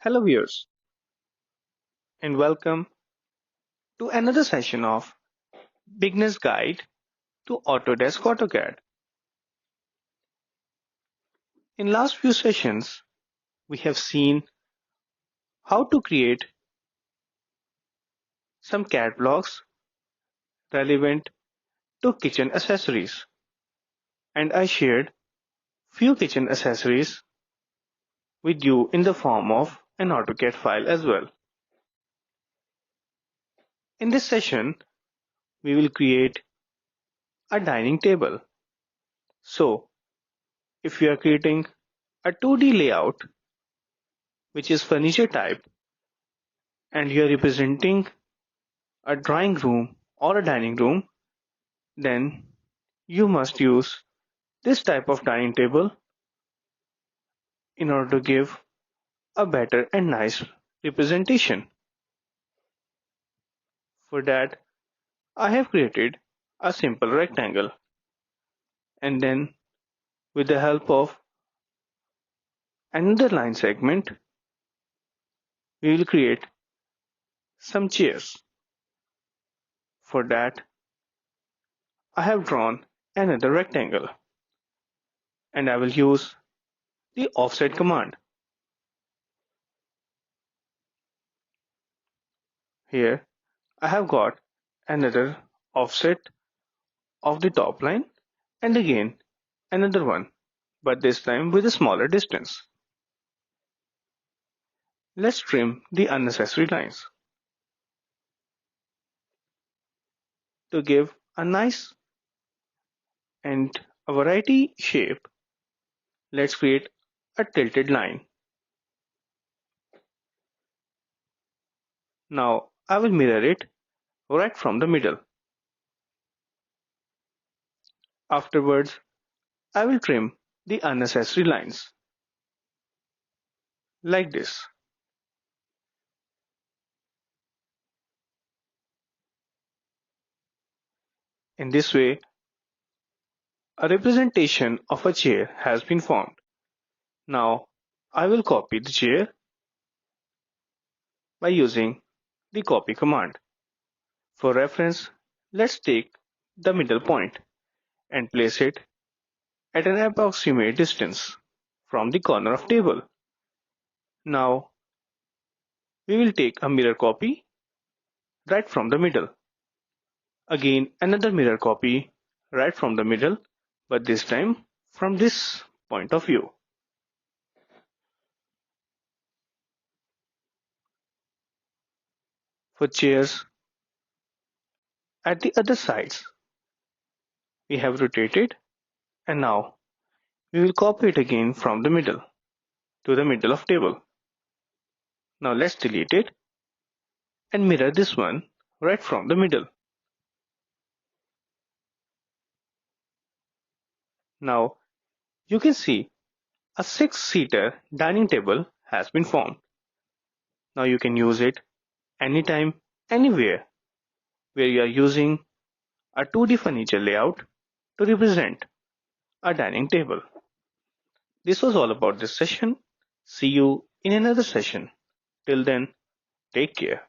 Hello viewers and welcome to another session of Beginner's Guide to Autodesk AutoCAD. In last few sessions, we have seen how to create some CAD blocks relevant to kitchen accessories, and I shared few kitchen accessories with you in the form of an AutoCAD file as well. In this session, we will create a dining table. So, if you are creating a 2D layout which is furniture type and you are representing a drawing room or a dining room, then you must use this type of dining table in order to give a better and nice representation. For that, I have created a simple rectangle, and then with the help of another line segment, we will create some chairs. For that, I have drawn another rectangle, and I will use the offset command. Here, I have got another offset of the top line and again another one, but this time with a smaller distance. Let's trim the unnecessary lines. To give a nice and a variety shape, let's create a tilted line. Now I will mirror it right from the middle. Afterwards, I will trim the unnecessary lines like this. In this way, a representation of a chair has been formed. Now I will copy the chair by using the copy command. For reference, let's take the middle point and place it at an approximate distance from the corner of table. Now we will take a mirror copy right from the middle. Again another mirror copy right from the middle, but this time from this point of view. For chairs at the other sides, we have rotated, and now we will copy it again from the middle to the middle of table. Now let's delete it and mirror this one right from the middle. Now you can see a 6-seater dining table has been formed. Now you can use it anytime, anywhere where you are using a 2D furniture layout to represent a dining table. This was all about this session. See you in another session. Till then, take care.